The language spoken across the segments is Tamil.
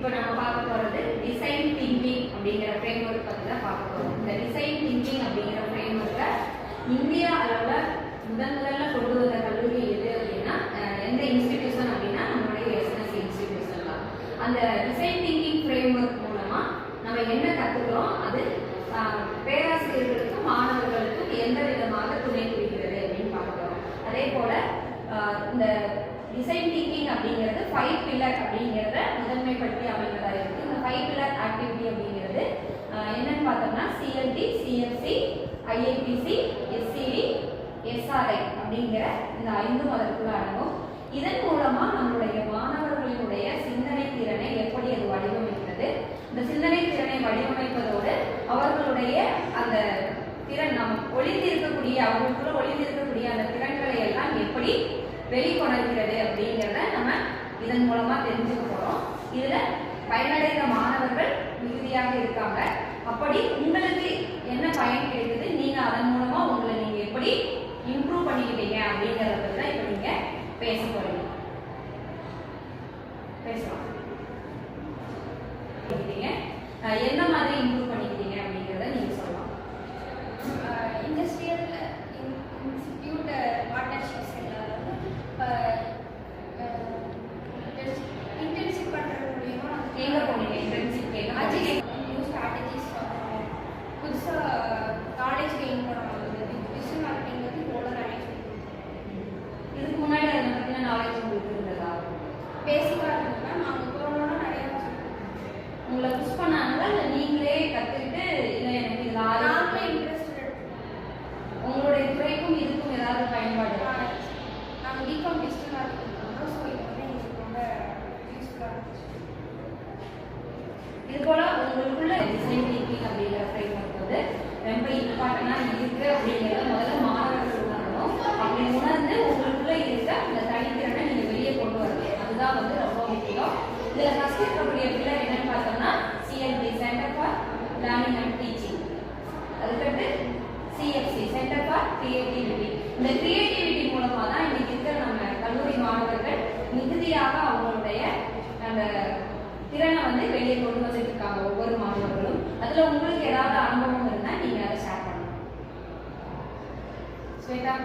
இப்போ நம்ம பார்க்க போகிறது டிசைன் திங்கிங் அப்படிங்கிற ஃப்ரேம் ஒர்க் பற்றி தான் பார்க்க போகிறோம். இந்த டிசைன் திங்கிங் அப்படிங்கிற ஃப்ரேம் ஒர்க்கை இந்தியா அளவில் முதல்ல கொண்டு வந்த கல்லூரி எது அப்படின்னா எந்த இன்ஸ்டிடியூஷன் அப்படின்னா நம்மளுடைய எஸ்என்எஸ்சி இன்ஸ்டிடியூஷன் தான். அந்த டிசைன் திங்கிங் ஃப்ரேம் ஒர்க் மூலமாக நம்ம என்ன கற்றுக்கிறோம், அது பேராசிரியர்களுக்கும் மாணவர்களுக்கும் எந்த விதமாக துணை புரிகிறது அப்படின்னு பார்க்க போகிறோம். அதே போல் இந்த டிசைன் திங்கிங் அப்படிங்கிறது 5 பில்லர் அப்படிங்கிறத முதன்மைப்படுத்தி அமைந்ததாக இருக்குது. இந்த 5 பில்லர் ஆக்டிவிட்டி அப்படிங்கிறது என்னன்னு பார்த்தோம்னா சிஎல்டி, சிஎஃப்சி, ஐஐபிசி, எஸ்சிவி, எஸ்ஆர்ஐ அப்படிங்கிற இந்த 5 அதற்குள்ள அடங்கும். இதன் மூலமாக நம்மளுடைய மாணவர்களினுடைய சிந்தனை திறனை எப்படி அது வடிவமைக்கிறது, இந்த சிந்தனை திறனை வடிவமைப்பதோடு அவர்களுடைய அந்த திறன் ஒளிந்திருக்கக்கூடிய அவங்களுக்குள்ள ஒளிந்திருக்கக்கூடிய அந்த திறன்களை எல்லாம் எப்படி வெளிக்கொணர்கிறது அப்படிங்கிறத நம்ம இதன் மூலமா தெரிஞ்சுக்க போறோம். இதுல பயனடைந்த மாணவர்கள் மிகுதியாக இருக்காங்க. அப்படி உங்களுக்கு என்ன பயன் கிடைக்குது, நீங்க அதன் மூலமா உங்களை நீங்க எப்படி இம்ப்ரூவ் பண்ணிக்கிட்டீங்க அப்படிங்கிறத பத்தி தான் இப்ப நீங்க பேச போறீங்க. பேசலாம். என்ன மாதிரி இம்ப்ரூவ் பண்ணிக்கிட்டீங்க அப்படிங்கிறத நீங்க சொல்லலாம். இண்டஸ்ட்ரியல் இன்ஸ்டிடியூட் பார்ட்னர்ஷிப்ஸ் இன்டர்ன்ஷிப் பண்ணுறது மூலியமா எங்க போனீங்க இன்டர்ன்ஷிப் கேட்க? நியூ ஸ்ட்ராட்டஜிஸ் புதுசாக நாலேஜ் கெயின் பண்ண முடியுது. டிஜிட்டல் மார்க்கெட்டிங் பற்றி இவ்வளோ நிறைய இதுக்கு முன்னாடி அதை பற்றின நாலேஜ் உங்களுக்கு இருந்ததா? பேசிக்காக இருந்ததுன்னா நாங்கள் போகிறோம்னா நிறைய உங்களை புஷ் பண்ணாங்களா இல்லை நீங்களே கற்றுக்கிட்டு இல்லை எனக்கு இதில் நாங்களே இன்ட்ரெஸ்ட் உங்களுடைய துறைக்கும் இதுக்கும் ஏதாவது பயன்பாடு? நாங்கள் பிகாம் டிஜிட்டல் மார்க்கெட்டிங் பண்ணுறோம். ஸோ இது வந்து எங்களுக்கு ரொம்ப யூஸ்ஃபுல்லாக இருந்துச்சு. இது போல உங்களுக்குள்ள டிசைன் திங்கிங் அப்படிங்கிற ஃப்ரேம் ஒர்க் வந்து ரொம்ப இம்பார்ட்டண்டாக இருக்குது அப்படிங்கிறத முதல்ல மாணவர்கள் உணரணும். அப்படி உணர்ந்து உங்களுக்குள்ள இருக்க அந்த தனித்திறனை நீங்கள் வெளியே கொண்டு வரணும். அதுதான் வந்து ரொம்ப முக்கியம். இதில் ஃபர்ஸ்ட் இருக்கக்கூடிய பிள்ளை என்னன்னு பார்த்தோம்னா CLT, centre for learning and teaching. அதுக்கடுத்து சிஎஃப்சி, சென்டர் ஃபார் கிரியேட்டிவிட்டி. இந்த கிரியேட்டிவிட்டி மூலமாக தான் இன்னைக்கு இருக்கிற நம்ம கல்லூரி மாணவர்கள் மிகுதியாக அவங்களுடைய அந்த திறனை வந்து வெளியே கொண்டு வந்துட்டு இருக்காங்க ஒவ்வொரு மாணவர்களும். அதில் உங்களுக்கு ஏதாவது அனுபவம் இருந்தால் நீங்கள் அதை ஷேர் பண்ணணும். ஸ்வேதா,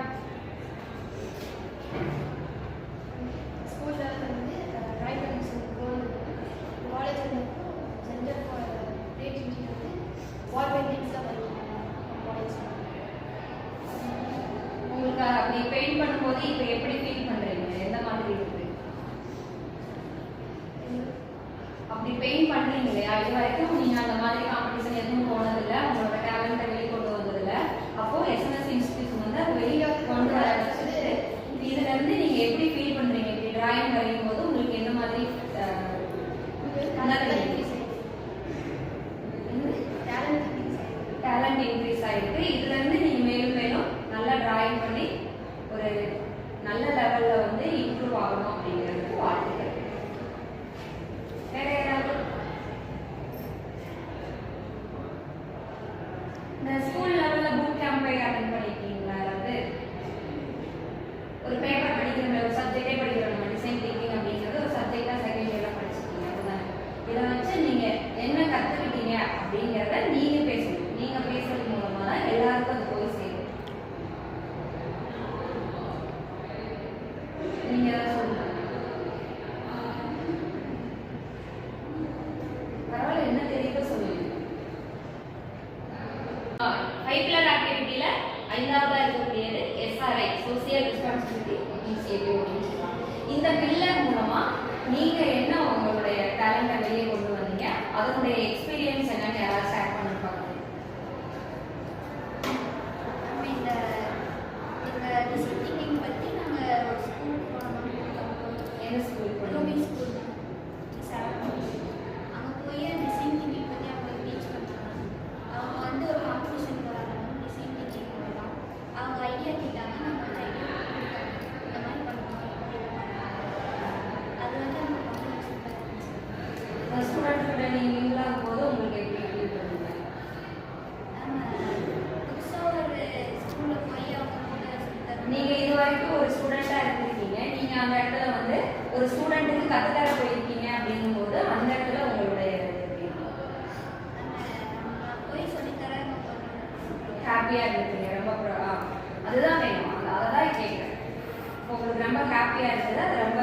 ஸ்கூல் லெவலில் வந்து ட்ராயிங் கமிஷன் காலேஜ் வந்து சென்டர் ஃபார் கிரியேட்டிவிட்டி வந்து வால் பெயிண்டிங்ஸில் வருவாங்க காலேஜ். உங்களுக்கு அப்படி பெயிண்ட் பண்ணும்போது இப்போ எப்படி ஃபீல் பண்ணுறீங்க, எந்த மாதிரி இருக்குது? அப்படி பெயிண்ட் பண்ணுறீங்க இல்லையா, இது வரைக்கும் நீங்கள் அந்த மாதிரி காம்படிஷன் எதுவும் போனதில்லை, உங்களோட டேலண்ட்டை வெளிக்கொண்டு வந்ததில்லை. அப்போது எஸ்என்எஸ் இன்ஸ்டிடியூஷன் வந்து அது வெளியே கொண்டு வர வச்சுட்டு இதுலேருந்து நீங்கள் எப்படி ஃபீல் பண்ணுறீங்க? இப்படி டிராயிங் வரையும் போது உங்களுக்கு எந்த மாதிரி டேலண்ட் இன்க்ரீஸ் ஆகிருக்கு? இதுலேருந்து நீங்கள் மேலும் மேலும் நல்லா டிராயிங் பண்ணி ஒரு நல்ல லெவலில் வந்து இம்ப்ரூவ் ஆகணும் அப்படிங்கிறதுக்கு வாழ்த்துக்கள். வேற யாராவது? இந்த ஸ்கூல் லெவலில் புக் கேம்பை அட்டென்ட் பண்ணியிருக்கீங்களா? யாராவது ஒரு பேப்பர் படிக்கிற ஒரு சப்ஜெக்டே படிக்கிறோம். நம்ம டிசைன் திங்கிங் அப்படிங்கிறது ஒரு சப்ஜெக்டாக செகண்ட் இயரில் படிச்சிருக்கீங்க அப்படிதானே? இதை வச்சு நீங்கள் என்ன கற்றுக்கிட்டீங்க அப்படிங்கிறத நீங்கள் பேசணும். நீங்கள் பேசுறது மூலமாக தான் எல்லாருக்கும் அது போய் சேரும். நீங்கள் ஏதாவது சொல்லுங்க. பரவாயில்ல, என்ன தெரியுதோ சொல்லுங்க. 5 பில்லர் ஆக்டிவிட்டியில 5ஆவதா இருக்கக்கூடியது எஸ்ஆர்ஐ, சோசியல் ரெஸ்பான்சிபிலிட்டி இனிஷியேட்டிவ் அப்படின்னு சொல்லுவாங்க. இந்த பில்லர் மூலமா நீங்க என்ன உங்களுடைய டேலண்ட்டை வெளியே கொண்டு வந்தீங்க, அதனுடைய எக்ஸ்பீரியன்ஸ் என்னன்னு யாராவது ஷேர் பண்ணிருப்பாங்க? நம்ம இந்த டிசைன் திங்கிங் பற்றி நாங்கள் ஒரு ஸ்கூல் போனோம். எந்த ஸ்கூல் ஸ்கூல் அங்கே போய் டிசைன் திங்கிங் பற்றி அவங்க டீச் பண்ணாங்க. அவங்க வந்து ஒரு காம்படிஷன் போகிறாங்க டிசைன் திங்கிங் மூலமாக. அவங்க ஐடியா கேட்டாங்க, நம்ம அந்த ஐடியா இந்த மாதிரி பண்ணுவோம். அது வந்து நம்ம ஸ்டூடெண்ட் கூட நீங்கள் இல்லாத போது உங்களுக்கு எப்படி ஃபீல் பண்ணுவீங்க? புதுசாக ஒரு ஸ்கூலில் போய் அவங்க நீங்கள் இது வரைக்கும் ஒரு ஸ்டூடெண்ட்டாக இருந்திருக்கீங்க, நீங்கள் அந்த இடத்துல வந்து ஒரு ஸ்டூடெண்ட்டுக்கு கற்றுத்தர போயிருக்கீங்க அப்படிங்கும்போது அந்த இடத்துல ஹாப்பியாக இருந்துருக்கீங்க, ரொம்ப அதுதான் வேணும், அதை தான் கேட்குறேன். உங்களுக்கு ரொம்ப ஹாப்பியாக இருக்குது, அது ரொம்ப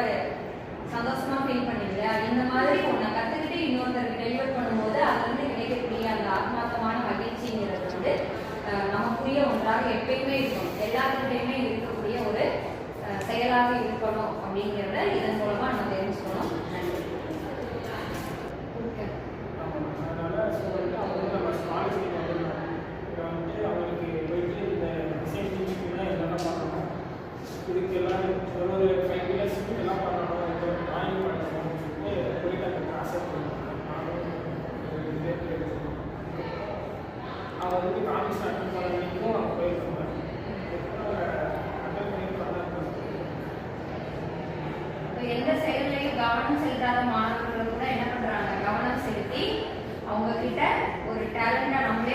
சந்தோஷமாக ஃபீல் பண்ணீங்க. இந்த மாதிரி ஒன்றை கற்றுக்கிட்டு இன்னொருத்தருக்கு டெலிவர் பண்ணும்போது அதுலேருந்து கிடைக்கக்கூடிய அந்த ஆத்மார்த்தமான மகிழ்ச்சிங்கிறது வந்து நமக்குரிய ஒன்றாக எப்பயுமே இருக்கணும், எல்லாத்துக்கிட்டையுமே இருக்கக்கூடிய ஒரு செயலாக இருக்கணும் அப்படிங்கிறத இதன் மூலமாக நம்ம தெரிஞ்சுக்கணும். நன்றி. அவங்களுக்கு போயிட்டு இந்த டிசைன் திங்கிங்லாம் என்னென்ன பண்ணணும், இதுக்கு எல்லாம் ஒரு 5 இயர்ஸ்க்கு எல்லாம் பண்ணணும், இப்போ ட்ராயிங் பண்ணணும் போயிட்டு அந்த கிளாஸை அவன் வந்து காலேஜ் அட்டன் பண்ணணும் அவங்க போயிருக்காங்க. அட்டன் பண்ணி எந்த செயலையும் கவனம் செலுத்தாத மாணவர்கள் கூட என்ன பண்றாங்க, கவனம் செலுத்தி அவங்க கிட்ட ஒரு டேலண்டா நம்ம